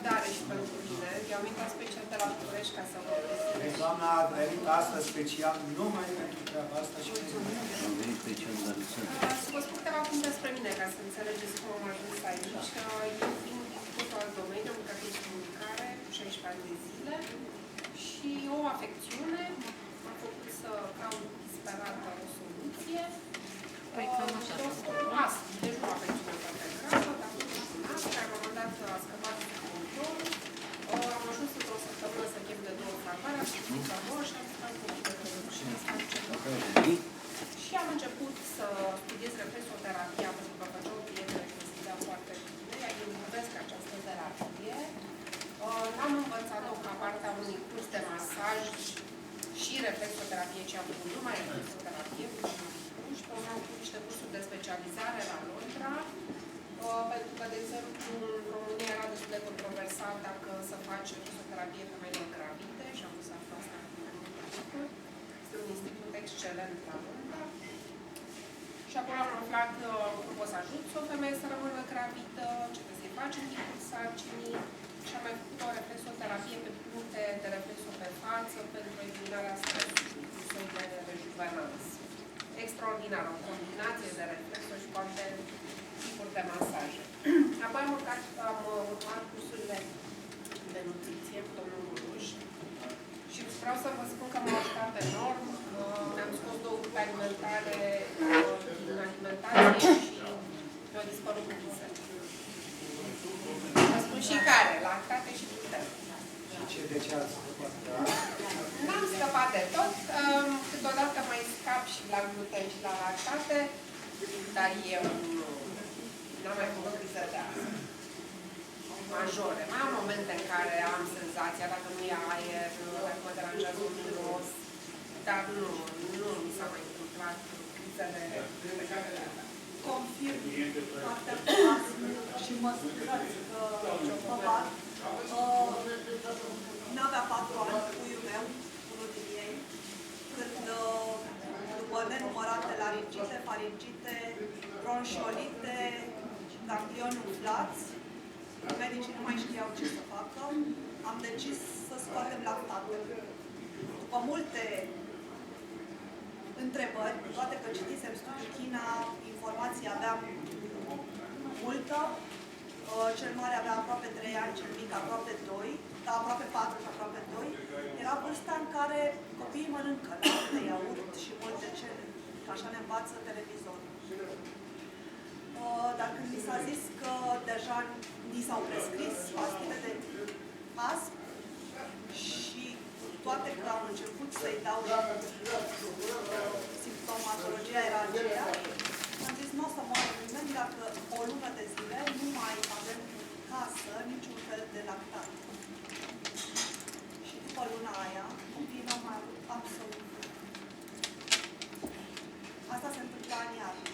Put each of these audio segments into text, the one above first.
răbdare și pentru mine. Eu am intrat special de la București ca să vă găsesc. Doamna a venit astăzi special numai pentru treaba asta și am venit special de la Lucescu. Să vă spun câteva puncte despre mine, ca să înțelegeți cum am ajuns aici. Eu vin cu totul alt domeniu, am lucrat în comunicare, 16 ani de zile, și o afecțiune m-a făcut să caut disperată o soluție. Păi cam așa. Asta, deci nu o afecțiune foarte gravă, dar totuși un asta, care la un moment dat a scăpat de control. Am ajuns într-o săptămână să chem de 2 frapare, am făcut la 2 și am stat cu și am stat și am început să studiez reflexoterapia, pentru că făceau prieteni și mă simțeam foarte bine, iar eu iubesc această terapie. N-am învățat-o ca parte a unui curs de masaj și reflexoterapie, ci am făcut numai reflexoterapie, și pe urmă am făcut niște cursuri de specializare la Londra, pentru că, de exemplu, în România era destul de controversat dacă să faci reflexoterapie femeilor gravide și am vrut să aflu asta în mai multe lucruri. Este un institut excelent la Londra. Și apoi am aflat cum poți să ajuți o femeie să rămână gravidă, ce trebuie să-i faci în timpul sarcinii, și am mai făcut o reflexoterapie pe puncte de reflexo pe față pentru eliminarea stresului, un soi de rejuvenanță. Extraordinar, o combinație de reflexo și cu alte tipuri de masaje. Apoi am urmat cursurile de nutriție cu domnul Guruș și vreau să vă spun că m-a ajutat enorm. Mi-am scos 2 grupe alimentare din alimentație și mi-au dispărut cu visele. Vă spun și care, lactate și puternici. și de ce ați scăpat? N-am scăpat de tot. Câteodată mai scap și la gluten și la lactate, dar eu n-am mai făcut criză de asta. Majore. Mai am momente în care am senzația, dacă nu e aer, dacă mă deranjează un miros, dar nu mi s-a mai întâmplat crizele pe care le aveam. Confirm partea și mă scuzați că mă bat. N-avea 4 ani, puiul meu, unul din ei, când după nenumărate laringite, faringite, bronșiolite, ganglioni umflați, medicii nu mai știau ce să facă, am decis să scoatem lactatul. După multe întrebări, cu toate că citisem studiul China, informații aveam multă, cel mare avea aproape 3 ani, cel mic aproape 2, dar aproape 4 și aproape 2, era vârsta în care copiii mănâncă lapte, iaurt și multe cele, că așa ne învață televizorul. Dar când mi s-a zis că deja ni s-au prescris pastile de asp și toate că am început să-i dau simptomatologia era aceea, am zis, nu o să moară nimeni dacă o lună de zile nu mai avem în casă niciun fel de lactat. Și după luna aia, copiii n-au mai avut absolut. Asta se întâmplă în iarnă.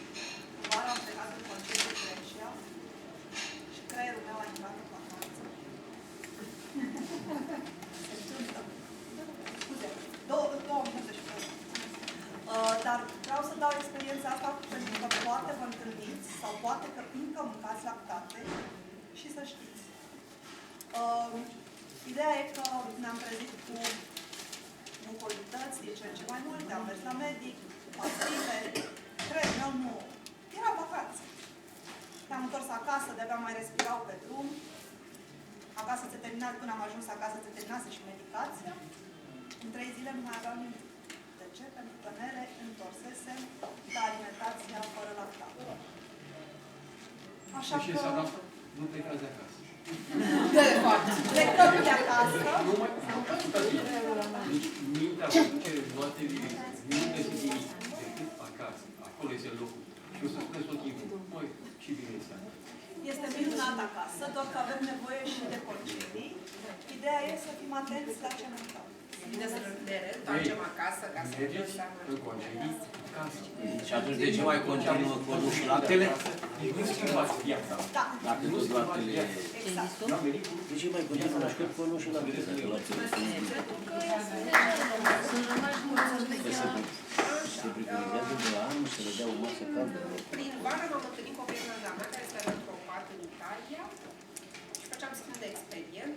În vară am plecat în concediu în Grecia și creierul meu a intrat în vacanță. Se întâmplă. Scuze, 2 minute și până. Dar vreau să dau experiența asta pentru că poate vă întâlniți sau poate că încă mâncați lactate și să știți. Ideea e că ne-am trezit cu mucolități din ce în ce mai multe, am mers la medic, pasive, cred, nu. Era vacanță. Ne-am întors acasă, de-abia mai respirau pe drum. Acasă se termina, până am ajuns acasă, se terminase și medicația. În 3 zile nu mai aveau nimic. De ce? Pentru că ne reîntorsesem la alimentația fără lactat. Așa că... Nu plecați de acasă. De fapt, plecăm de acasă. Nu mai deci, mintea ce luate mintea și din decât acasă. Acolo este locul. Și o să spuneți tot timpul, măi, ce bine este. Este minunat acasă, doar că avem nevoie și de concedii. Ideea e să fim atenți la ce mâncăm. Bine să ne reîntoarcem acasă ca să vedem seama. În concedii, acasă. Și atunci de ce mai continuă colul și laptele? Nu schimbați viața. Da. Dacă nu laptele... Exact. De ce mai continuă la școală colul și laptele? Se preconizează de la anul să le dea o masă caldă. Prin vară m-am întâlnit cu o prietenă de-a mea care este retropat în Italia și făceam schimb de experiență.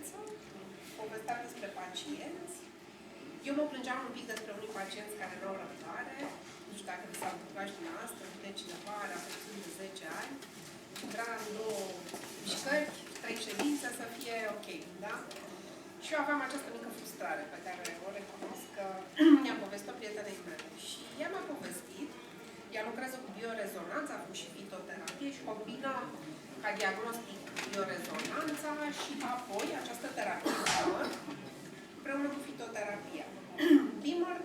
are afecțiuni de 10 ani, vrea în 2 mișcări, 3 ședințe să fie ok, da? Și eu aveam această mică frustrare pe care o recunosc că mi-a povestit-o prietenei mele. Și ea mi-a povestit, ea lucrează cu biorezonanță, a făcut și fitoterapie și combină ca diagnostic biorezonanța și apoi această terapie BIMR împreună cu fitoterapia. BIMR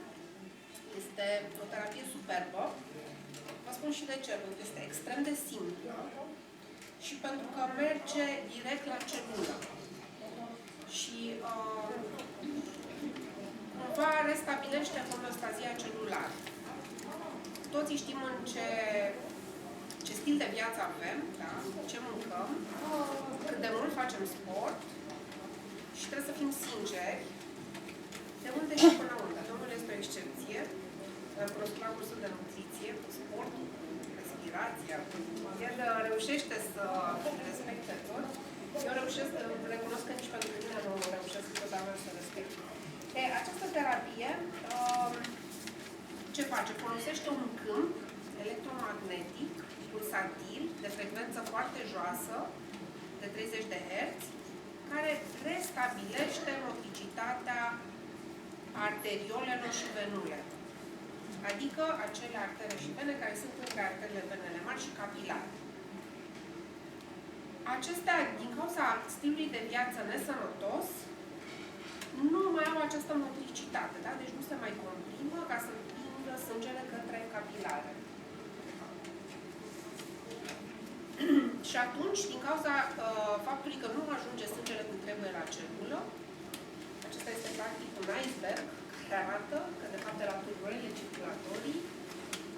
este o terapie superbă. Vă spun și de ce, pentru că este extrem de simplă și pentru că merge direct la celulă. Și cumva restabilește homeostazia celulară. Toți știm în ce stil de viață avem, da? Ce mâncăm, cât de mult facem sport și trebuie să fim sinceri de unde și până unde. Domnul este o excepție, cunoscut la cursul de nutriție, cu sportul, cu respirația. El reușește să respecte tot. Eu recunosc că nici pentru mine nu reușesc totdeauna să respect. Această terapie ce face? Folosește un câmp electromagnetic, pulsatil, de frecvență foarte joasă, de 30 de Hz, care restabilește motricitatea arteriolelor și venule. Adică acele artere și vene care sunt între arterele venele mari și capilare. Acestea, din cauza stilului de viață nesănătos, nu mai au această motricitate, da? Deci nu se mai comprimă ca să împingă sângele către capilare. Și atunci, din cauza faptului că nu ajunge sângele cum trebuie la celulă, acesta este practic un iceberg care arată că, de fapt, de la tulburările circulatorii,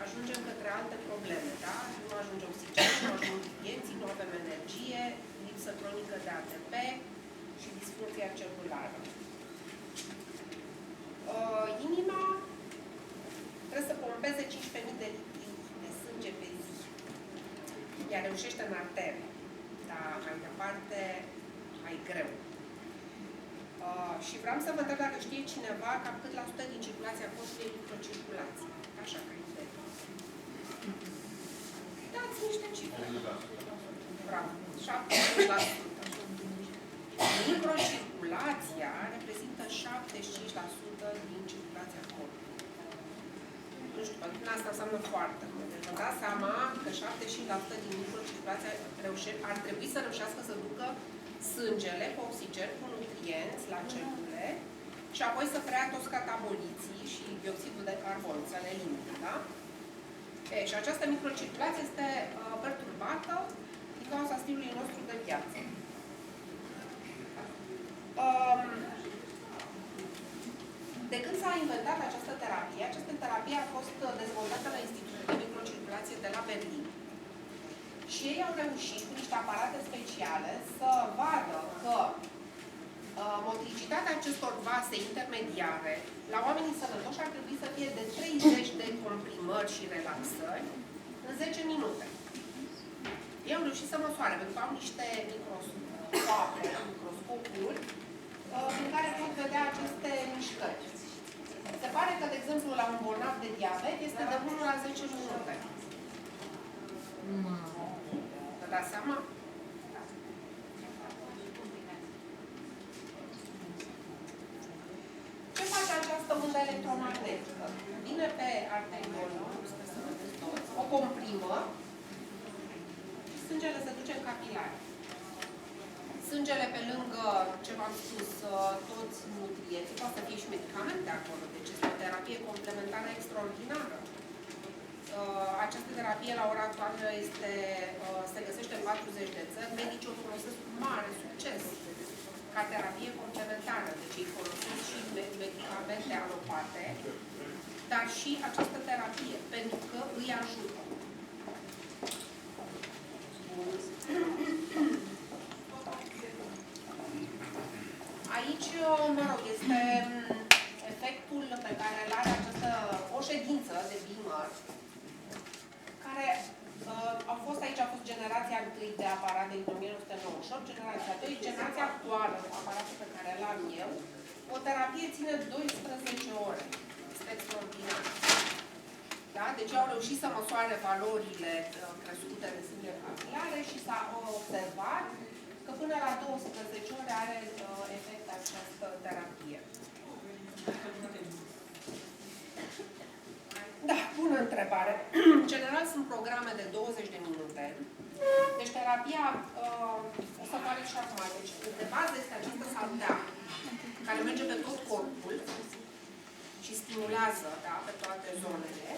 ajungem către alte probleme, da? Nu ajunge oxigen, nu ajung nutrienții, nu avem energie, lipsă cronică de ATP și disfuncția celulară. Inima trebuie să pompeze 15.000 de litri de sânge pe zi. Ea reușește în artere, dar mai departe, mai greu. Și vreau să vă întreb dacă știe cineva cam cât la sută din circulația corpului e microcirculație. Așa ca idee. Dați niște cifre. Bravo. 70%. Microcirculația reprezintă 75% din circulația corpului. Nu știu, pentru mine asta înseamnă foarte mult. Deci vă dați seama că 75% din microcirculația ar trebui să reușească să ducă sângele cu oxigen, cu nutrienți la celule și apoi să preia toți cataboliții și dioxidul de carbon, să le elimine, da? Și această microcirculație este perturbată din cauza stilului nostru de viață. De când s-a inventat această terapie a fost dezvoltată la Institutul de Microcirculație de la Berlin. Și ei au reușit, cu niște aparate speciale, să vadă că motricitatea acestor vase intermediare la oamenii sănătoși ar trebui să fie de 30 de comprimări și relaxări în 10 minute. Ei au reușit să măsoare, pentru că au niște microscopuri prin care pot vedea aceste mișcări. Se pare că, de exemplu, la un bolnav de diabet este de 1 la 10 minute. Vă dați seama? Ce face această undă electromagnetică? Vine pe arteriolă, o comprimă, sângele se duce în capilare. Sângele, pe lângă ce v-am spus, toți nutrienții, poate să fie și medicamente acolo, deci este o terapie complementară extraordinară. Această terapie, la ora actuală, se găsește în 40 de țări. Medicii o folosesc cu mare succes ca terapie complementară. Deci ei folosesc și medicamente alopate, dar și această terapie, pentru că îi ajută. Aici, mă rog, este efectul pe care îl are o ședință de BIMR, care au fost aici, a fost generația întâi de aparate din 1998, generația 2, generația actuală, aparatul pe care îl am eu. O terapie ține 12 ore. Este extraordinar. Da? Deci au reușit să măsoare valorile crescute de sânge capilare și s-a observat că până la 12 ore are efect această terapie. Da, bună întrebare. În general sunt programe de 20 de minute. Deci terapia, o să apară și acum, deci de bază este această saltea care merge pe tot corpul și stimulează, da, pe toate zonele.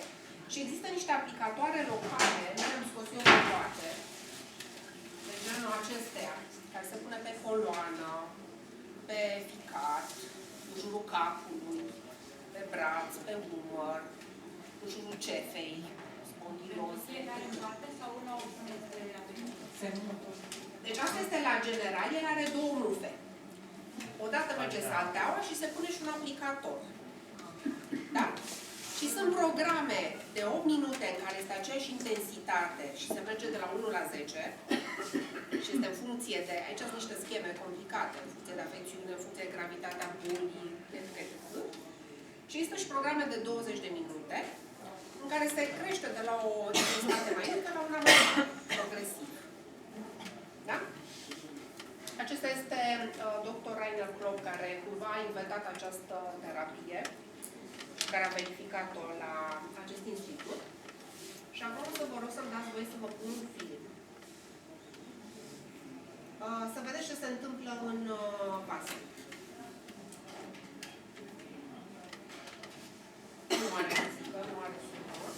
Și există niște aplicatoare locale, noi am scos eu pe toate, de genul acestea, care se pune pe coloană, pe ficat, în jurul capului, pe braț, pe umăr, în jurul cefei, spondilos. Deci asta este la general, el are două mufe. Odată merge salteaua și se pune și un aplicator. Da? Și sunt programe de 8 minute în care este aceeași intensitate și se merge de la 1 la 10 și este în funcție de, aici sunt niște scheme complicate, în funcție de afecțiune, în funcție de gravitatea bolii, etc. Și există și programe de 20 de minute în care se crește de la o intensitate mai mică la una mai progresiv. Da? Acesta este dr. Rainer Klopp, care cumva a inventat această terapie, care a verificat-o la acest institut. Și acum o să vă rog să-mi dați voie să vă pun un film. Să vedeți ce se întâmplă în pacient. Nu are muzică, nu are sunor.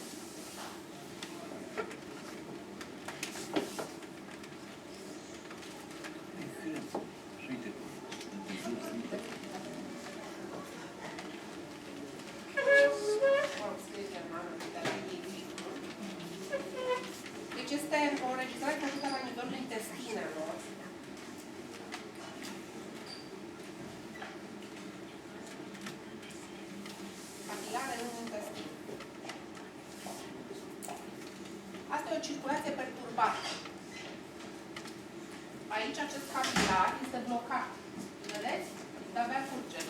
Deci este o înregistrare făcută la nivelul intestinelor. Capilare în intestin. Asta e o circulație perturbată. Aici acest capilar este blocat. Vedeți? De-abia curge.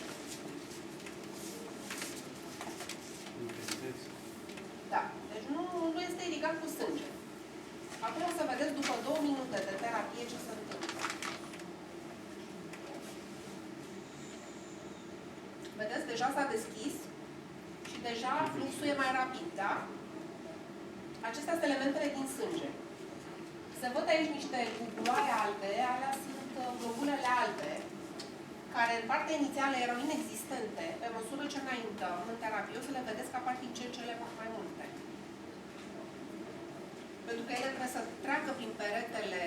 Da. Deci nu este irigat cu sânge. Acum o să vedeți după 2 minute de terapie ce se întâmplă. Vedeți? Deja s-a deschis și deja fluxul e mai rapid, da? Acestea sunt elementele din sânge. Se văd aici niște globuloare albe, alea sunt globulele albe, care în partea inițială erau inexistente. Pe măsură ce înaintăm în terapie, o să le vedeți că apar din ce în cele mai multe. Pentru că ele trebuie să treacă prin peretele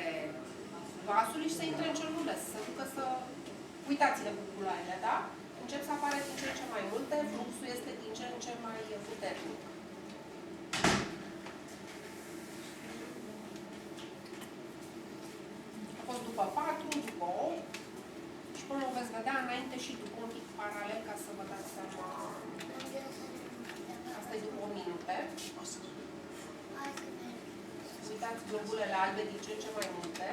vasului și să intre în celule, să se ducă să... Uitați-le globuloarele, da? Încep să apare din ce în ce mai multe, fluxul este din ce în ce mai puternic. A fost după 4, după 8 și până o veți vedea înainte și după un pic paralel ca să vă dați seama. Asta e după 8 minute. Uitați globulele albe din ce în ce mai multe.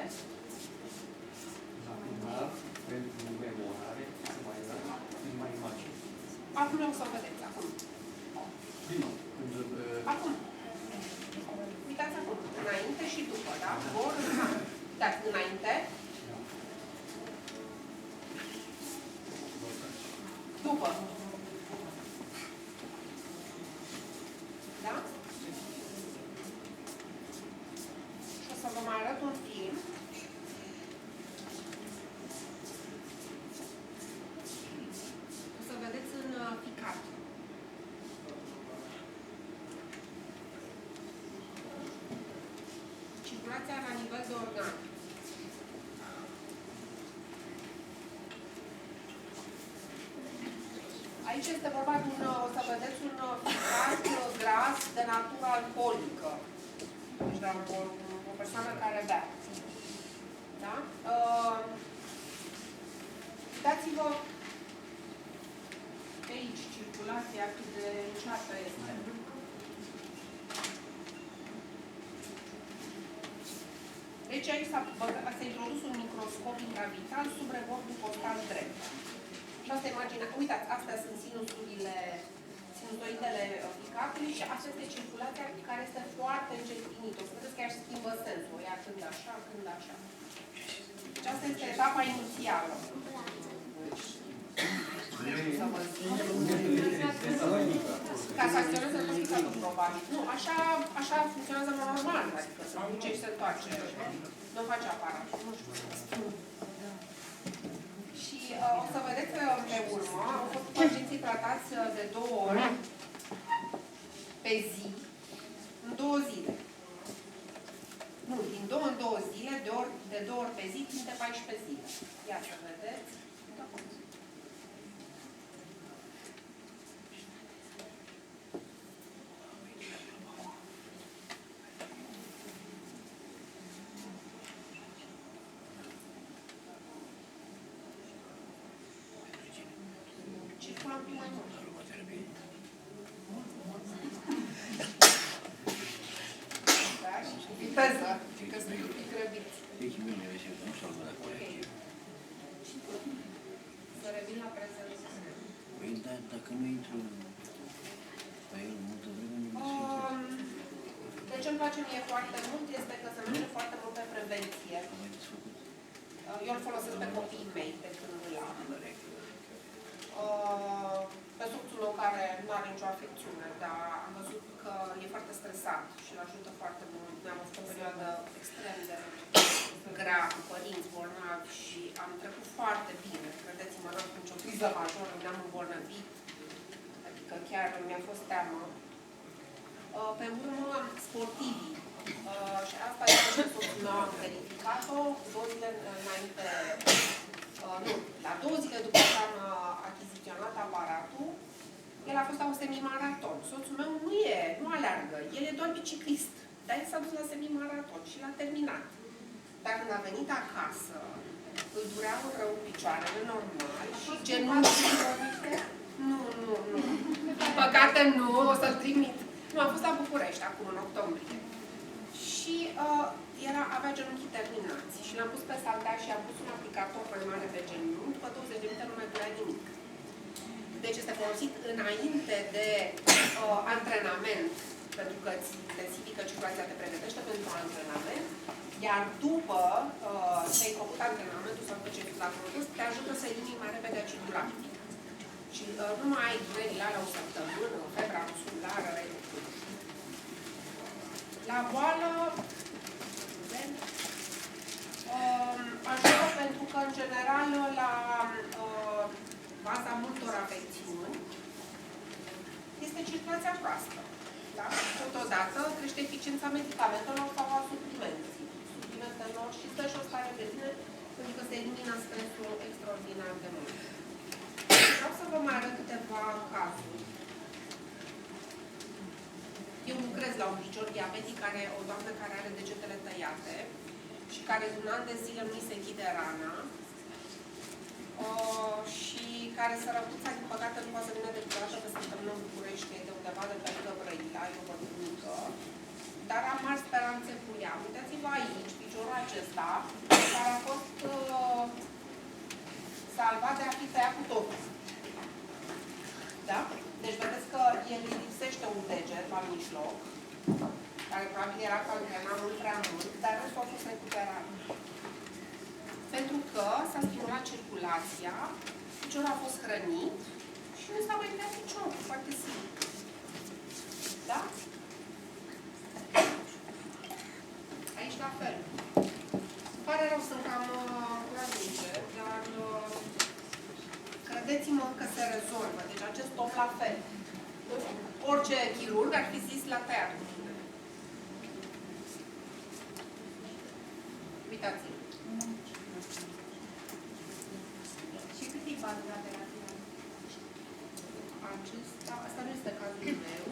Pentru memoare, mai imagine. Acum o să o vedeți, acum. Acum. Uitați acum. Înainte și după, da? Zbor, uitați, înainte. După. Da? Și o să vă mai arăt un film. O să vedeți în ficat. Circulația la nivel de organ. Aici este vorba de o să vedeți un ficat gras de natură alcoolică. Deci de o persoană care bea. Da? Uitați-vă aici circulația cât de înceată este. Deci aici s-a introdus un microscop intravital sub rebordul costal drept. Și asta imaginea, uitați, astea sunt sinusurile sinusoidele picatului și asta este circulația care este foarte încetinită. O să vedeți că ea își schimbă sensul. Ea când așa, când așa. Deci asta este etapa inițială. Ca să acționeze fizicatul, probabil. Nu, așa funcționează normal, adică se duce și se întoarce. Nu face aparatul, nu știu să spun. Și o să vedeți că pe urmă au fost pacienții tratați de 2 ori pe zi, în 2 zile. Nu, din 2 în 2 zile, de 2 ori pe zi, timp de 14 zile. Ia să vedeți. Circulăm prin mai mult. Da? Și viteză, că sunt un pic răbiți. Să revin la prezentare. Păi, da, dacă nu intru pe el multă vreme, nu de ce îmi place mie foarte mult este că se merge foarte mult pe prevenție. Eu îl folosesc pe copiii mei de când îl am. Pe soțul meu care nu are nicio afecțiune, dar am văzut că e foarte stresat și îl ajută foarte mult. Ne-am avut o perioadă extrem de grea cu părinți bolnavi și am trecut foarte bine. Credeți-mă, n-am avut nicio criză majoră, ne-am îmbolnăvit. Adică chiar mi-a fost teamă. Pe urmă, sportivii. Și asta este și soțul meu am verificat-o 2 zile înainte. Nu, la 2 zile după ce am achiziționat aparatul, el a fost la un semimaraton. Soțul meu nu aleargă, el e doar biciclist. Dar el s-a dus la semimaraton și l-a terminat. Dar când a venit acasă, îl dureau rău picioarele normal și genunchii. Nu. Păcate nu, o să-l trimit. Nu, am fost la București acum, în octombrie. Și avea genunchii terminați. Și l-am pus pe saltea și am pus un aplicator mai mare pe genunchi. După 20 de minute nu mai durea nimic. Deci este folosit înainte de antrenament, pentru că îți intensifică circulația, te pregătește pentru antrenament, iar după ce ai făcut antrenamentul sau după ce ai la produs, te ajută să elimini mai repede acidul lactic. Și nu mai ai durerile alea o săptămână, febra musculară, la boală, ajută pentru că, în general, la baza multor afecțiuni este circulația proastă. Da? Totodată crește eficiența medicamentelor sau a suplimentelor și stă și o stare de bine pentru că se elimină stresul extraordinar de mult. Vreau să vă mai arăt câteva cazuri. Eu lucrez la un picior diabetic, o doamnă care are degetele tăiate și care de un an de zile nu-i se închide rana și care sărăcuța, din păcate, nu poate să vină decât o dată pe săptămână în București, e de undeva de pe lângă Brăila, e o bătrânică, dar am mari speranțe cu ea. Uitați-vă aici, piciorul acesta, care a fost salvat de a fi tăiat cu totul. Da? Deci vedeți că el lipsește un deget la mijloc, care probabil era că antrenat mult prea mult, dar restul a fost recuperat. Pentru că s-a stimulat circulația, piciorul a fost hrănit și nu s-a mai tăiat piciorul, foarte simplu. Da? Aici la fel. Îmi pare rău, sunt cam curajnice, dar credeți-mă că se rezolvă. Deci acest om la fel. Orice chirurg ar fi zis la tăiat cu tine. Uitați-vă. Și cât timp ați durat terapia? Asta nu este cazul meu.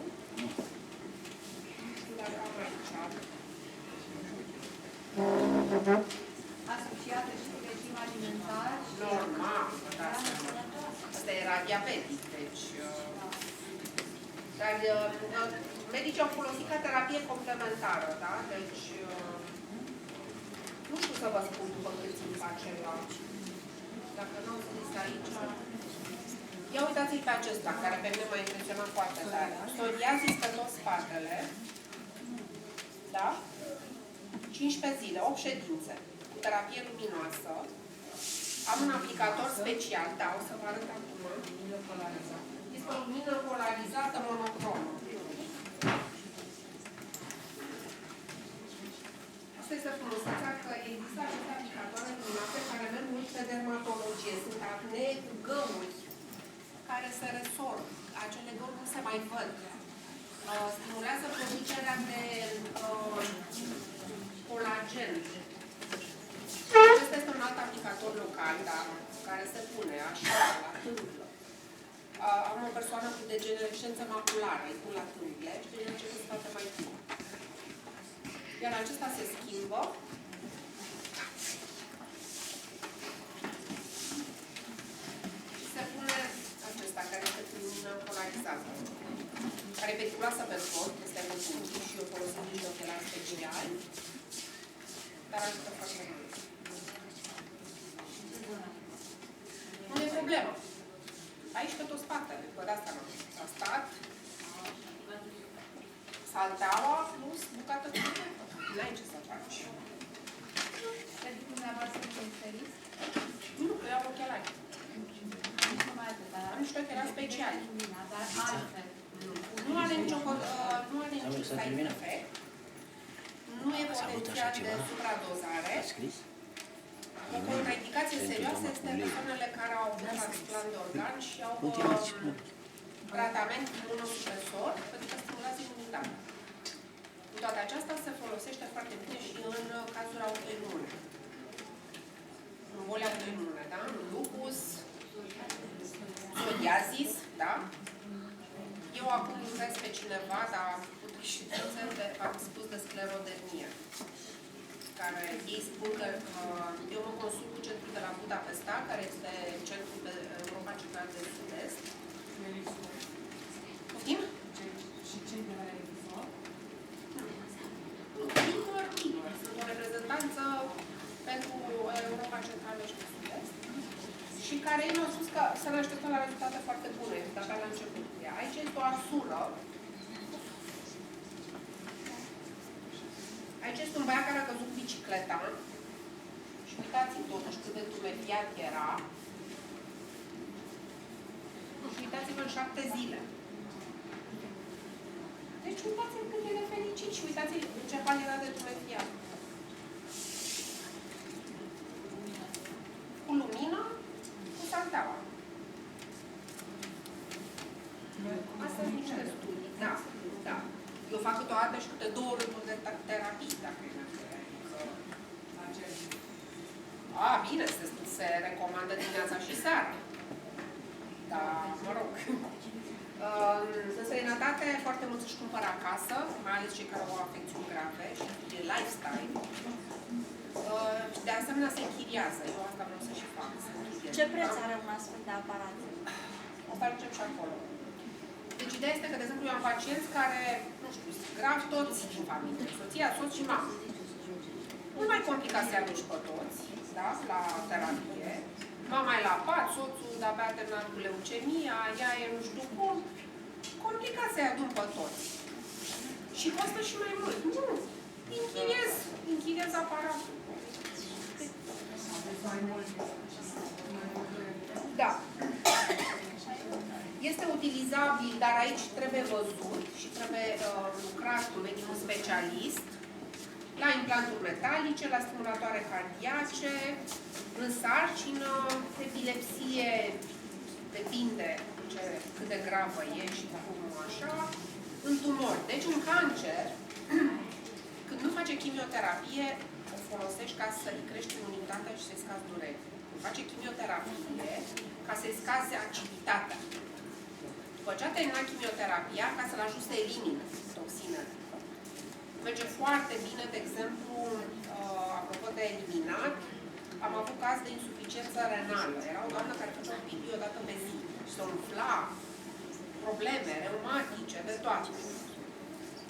Nu știu dacă am aici. Asociată și cu regim alimentar? Normal. Asta era diabetic, deci... Dar medicii au folosit ca terapie complementară, da? Deci... Nu știu să vă spun după cât timp acela. Dacă nu au scris aici... Ia uitați-l pe acesta, care pe mine m-a impresionat foarte tare. Psoriazis pe tot spatele. Da? 15 zile, 8 ședințe, cu terapie luminoasă. Am un aplicator special, da, o să vă arăt acum. Este o lumină polarizată monocromă. Asta este frumusețea că există aceste aplicatoare luminoase care merg mult pe dermatologie. Sunt acne cu găuri care se resorb. Acele găuri nu se mai văd. Stimulează producerea de colagen. Acesta este un alt aplicator local, dar care se pune așa la tâmplă. Am o persoană cu degenerescență maculară, îi pun la tâmple și de început să facă mai bine. Iar acesta se schimbă. Și se pune acesta, care este cu lumină polarizată. Care e periculoasă pe tot, este neputința și eu folosesc niște ochelari speciali. Dar ajută foarte mult. Nu e problemă. Aici pe tot spatele, vă dați seama. A stat salteaua plus bucată cu bucată. N-ai ce să faci. Pentru dumneavoastră specialist? Nu, că eu am ochelari. Am niște ochelari speciali. Dar altfel. Nu are nicio side effect. Nu e potențial de supradozare. O contraindicație serioasă este persoanele care au avut transplant de organ și au tratament imunosupresor, pentru că stimulează imunitatea. Cu toate acestea se folosește foarte bine și în cazuri autoimune. În boli autoimune, da? Lupus, psoriazis, da? Eu acum lucrez pe cineva, dar am făcut și v-am spus de sclerodermie, care ei spun că eu mă consult cu centrul de la Budapesta, care este centrul de Europa Centrală de Sud-Est. Poftim? Și cei de la Revisor? Tineri. Sunt o reprezentanță pentru Europa Centrală și de Sud-Est. Și care ei mi-au spus că să ne așteptăm la rezultate foarte bune, dacă la început. Aici este o arsură. Aici este un băiat care a căzut cu bicicleta. Și uitați-vă totuși cât de tumefiat era. Și uitați-vă în 7 zile. Deci uitați-vă cât e de fericit și uitați-vă în ce hal era de tumefiat. Cu lumină, cu salteaua. Astea sunt niște studii. Da, da. Eu fac câteodată și câte 2 rânduri de terapii, dacă e nevoie. Bine, se recomandă dimineața și seara. Dar, mă rog. În străinătate, foarte mulți își cumpără acasă, mai ales cei care au afecțiuni grave și de lifestyle. De asemenea, se închiriază. Eu asta vreau să și fac. Ce preț are un astfel de aparat? O facem și acolo. Deci ideea este că, de exemplu, eu am pacienți care, nu știu, grav toți în familie, soția, soț și mamă. Nu mai complicat să aduci pe toți, da, la terapie. Mama e la pat, soțul de-abia a terminat cu leucemia, ea e nu știu cum. Complicat să-i adun pe toți. Și costă și mai mult. Nu, închiriez aparatul. Da. Este utilizabil, dar aici trebuie văzut și trebuie lucrat cu un specialist la implanturi metalice, la stimulatoare cardiace, în sarcină, epilepsie, depinde cât de gravă e și cum așa, în tumori. Deci un cancer, când nu face chimioterapie, o folosești ca să-i crești imunitatea și să-i scazi dureri. Când face chimioterapie, ca să-i scazi aciditatea. După ce a terminat chimioterapia, ca să-l ajut să elimine toxinele. Merge foarte bine, de exemplu, apropo de eliminat, am avut caz de insuficiență renală. Era o doamnă care făcea pipi o dată pe zi și se umfla, probleme reumatice, de toate.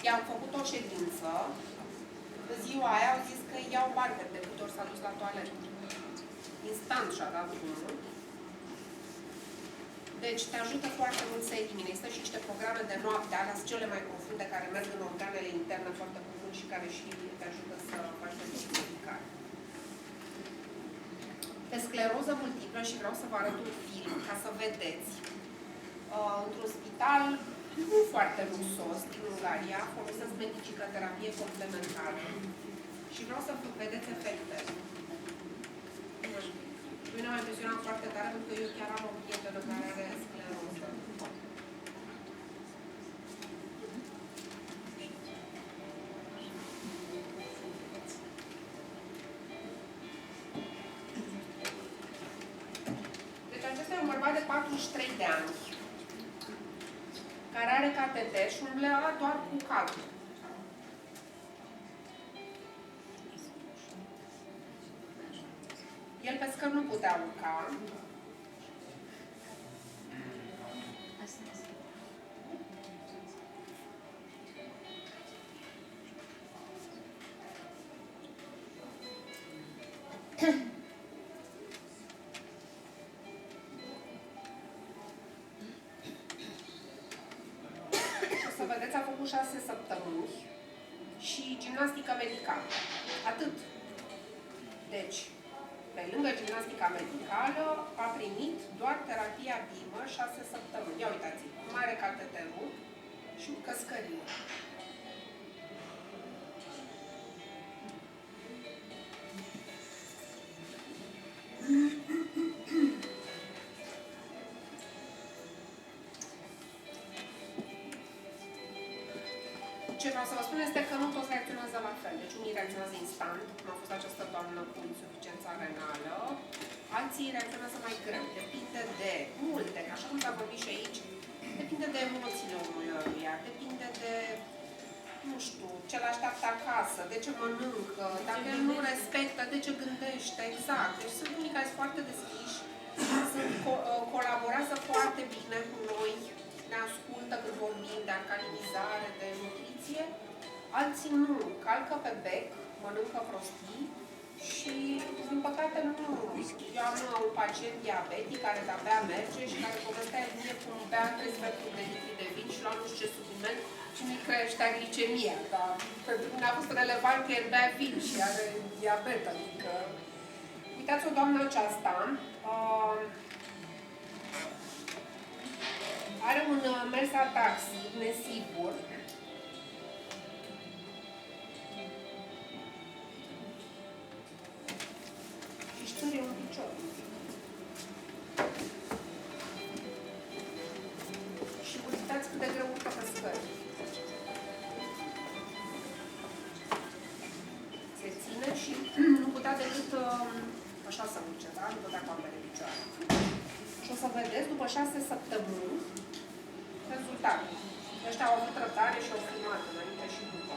I-am făcut o ședință, ziua aia au zis că iau bani de câte ori s-a dus la toaletă. Instant și-a dat drumul. Deci te ajută foarte mult să elimine. Există și niște programe de noapte, alea sunt cele mai profunde, care merg în organele interne foarte profund și care și te ajută să faci detoxificare. De scleroză multiplă, și vreau să vă arăt un film ca să vedeți. Într-un spital nu foarte luxos din Ungaria, folosesc medicaterapie complementară și vreau să vedeți efectele. Pe mine m-a impresionat foarte tare pentru că eu chiar am o prietenă care are scleroză. Deci acesta e un bărbat de 43 de ani care are cateter și umblea doar cu calul. El pe scări nu putea urca. O să vedeți, a făcut 6 săptămâni și gimnastică medicală. Atât. Deci, pe lângă gimnastica medicală, a primit doar terapia BIMă 6 săptămâni. Ia uitați-vă, mare cateterul și căscărie. Ce vreau să vă spun este că nu toți reacționează la fel. Deci unii reacționează instant, cum a fost această doamnă cu insuficiența renală, alții reacționează mai greu. Depinde de multe, așa cum s-a vorbit și aici, depinde de emoțiile omului, depinde de, nu știu, ce l-așteaptă acasă, de ce mănâncă, dacă el nu respectă, de ce gândește, exact. Deci sunt unii care sunt foarte deschiși, colaborează foarte bine cu noi, ne ascultă când vorbim de alcalinizare, de nutriție, alții nu, calcă pe bec, mănâncă prostii și, din păcate, nu. Eu am un pacient diabetic care de-abia merge și care povestea mie cum bea 3 sferturi de litri de vin și lua nu știu ce supliment și nu-i creștea glicemia, dar pentru mine a fost relevant că el bea vin și are diabet, adică... Uitați-o, doamna aceasta, are un mers ataxic, nesigur. Și ștârie un picior. Și uitați cât de greu urcă pe scări. Se ține și nu putea decât așa să urce, da? Nu putea cu ambele picioare. Și o să vedeți, după 6 săptămâni, rezultatul. Ăștia au avut răbdare și au filmat înainte și după.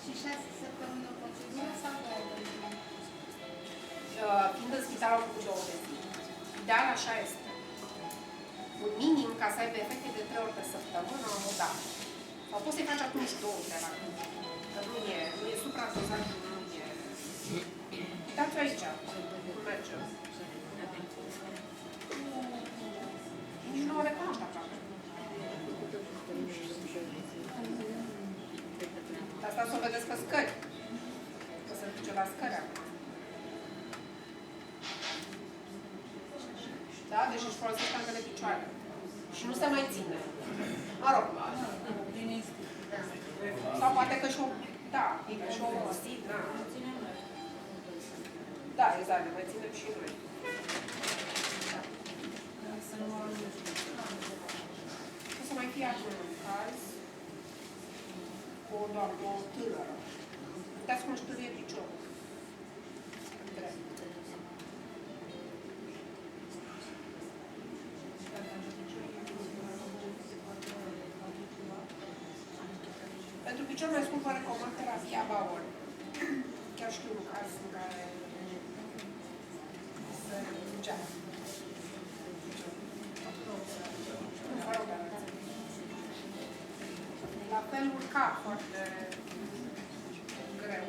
Și 6 săptămâni o procedură sau 2 de zi? Fiind în spital au făcut 2 de zi. Ideal așa este. Un minim, ca să aibă efecte de 3 ori pe săptămână, o dată. Sau poți să-i faci atunci 2 terapii. Că nu e supradozaj, nu e... Uitați-o aici, cum merge. Nici nu o recunoști aproape. De asta să o vedeți pe scări. Că se duce la scări acum. Da? Deci își folosește ambele picioare. Și nu se mai ține. Mă rog. Sau poate că și-o... Da, că și-o obosit, da. Da, exact, mai ținem și noi. O să mai fie acum un caz cu doar o tânără. Uitați cum își târie piciorul. Drept. Pentru picior mai scurt vă recomand terapia Bauer. Chiar știu un caz în care se rugea. La fel urca foarte greu.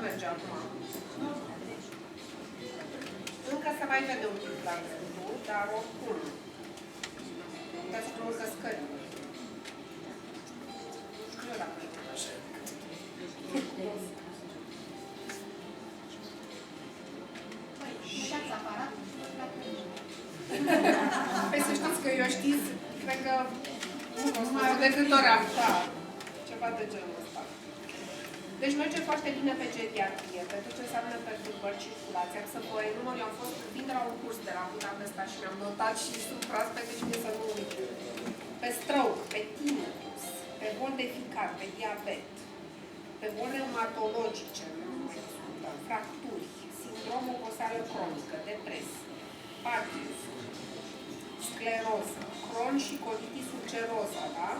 merge acum. Încă se mai vede un pic la dreptul, dar oricum. Uitați cum urcă scări. Nu știu dacă e așa. Uitați aparatul. Păi să știți că eu știți, cred că nu mai de câte ori am ceva de genul ăsta. Deci merge foarte bine pe geriatrie, pe tot ce înseamnă perturbări, circulația, să vă enumăr, eu am fost vin de la un curs de la Budapesta și mi-am notat și sunt proaspete și mie să nu uit. Pe stroke, pe tinnitus, pe boli de ficat, pe diabet, pe boli reumatologice, fracturi, sindrom oboseală cronică, depresie, Parkinson, scleroză, Crohn și colitis ulceroza, da?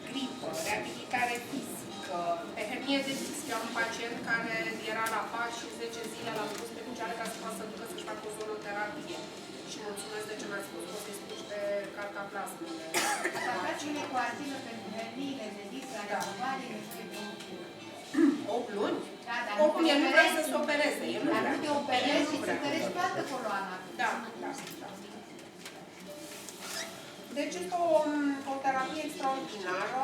Gripă, reabilitare fizică, pe hernie de disc. Eu am un pacient care era la pat și 10 zile l-am pus pe picioare ca să poată să ducă să-și facă o zoonoterapie. Și mulțumesc de ce mi-ați spus, o să-i spus de cartaplasmele. Tratațiile cu argină pentru herniile de disc, ale ovarii, nu știu cum. 8 luni? Da, dar 8 luni, el nu vrea să se opereze. El nu dar vrea. nu te operezi și să tărești toată coloana. Da, da, da. Deci este o terapie extraordinară.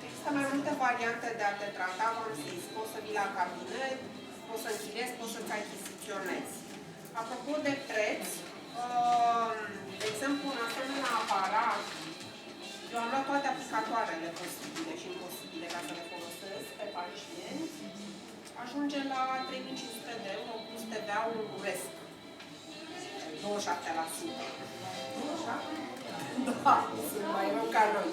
Există mai multe variante de a te trata, v-am zis. Poți să vii la cabinet, poți să închiriezi, poți să-ți achiziționezi. Apropo de preț, de exemplu, un asemenea aparat, eu am luat toate aplicatoarele posibile și imposibile ca să le folosesc pe pacienți, ajunge la 3.500 de euro plus TVA-ul uresc. 27%. Așa? Da, sunt mai rău ca noi.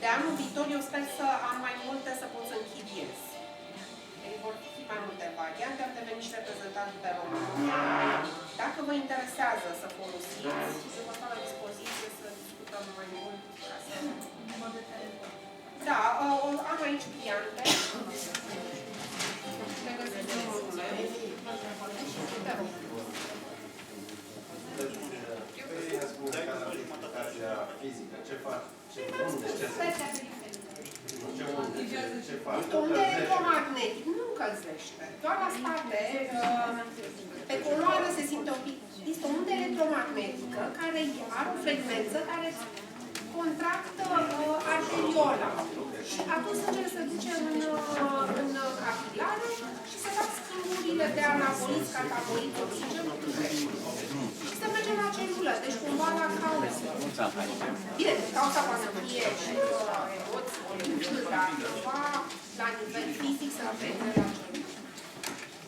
De anul viitor eu sper să am mai multe să pot să închiriez. Deci vor fi mai multe variante, am devenit și reprezentant pe România. Dacă vă interesează să folosiți, eu vă stau la dispoziție să discutăm mai mult. Da, am aici pliante. Le găsiți în numele. Te rog. Fizică, ce faci? Unde electromagnetic nu încălzește. Doar la spate, pe coloană se simte o pic. Este o undă electromagnetică care are o frecvență care contractă arteriola. Și atunci sângele se duce în capilare și se fac schimburile de anaboliți, cataboliți, oxigenul și se merge la celulă. Deci cumva la cauză. Bine, cauza poate să fie și emoții, dar cumva la nivel fizic să afecte la celulă.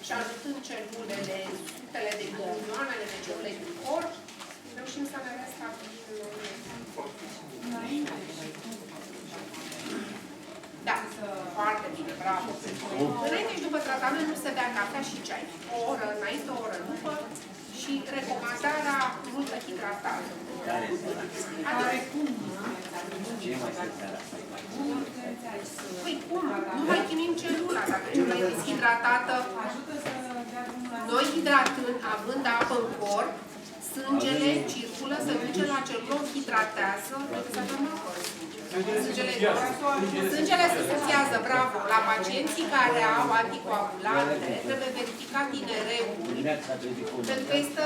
Și ajutând celulele, sutele de milioanele de celule din corp, reușim să ne restabilim. Da, foarte bine, bravo. Înainte și după tratament nu se bea cafea și ceai. O oră înainte, o oră după și recomandarea multă hidratare. Păi cum? Nu mai chinuim celula. Dacă celula e deshidratată, noi hidratând, având apă în corp, sângele circulă, se duce la celulă, hidratează, trebuie să avem apă. Sângele se sufiază, bravo. La pacienții care au anticoagulante, trebuie verificat tinereul, pentru că este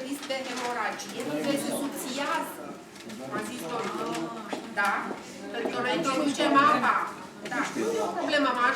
risc de hemoragie, pentru că se subțiază. M-a zis domnul, da? Pentru că noi introducem apa. Da, nu e o problemă mare.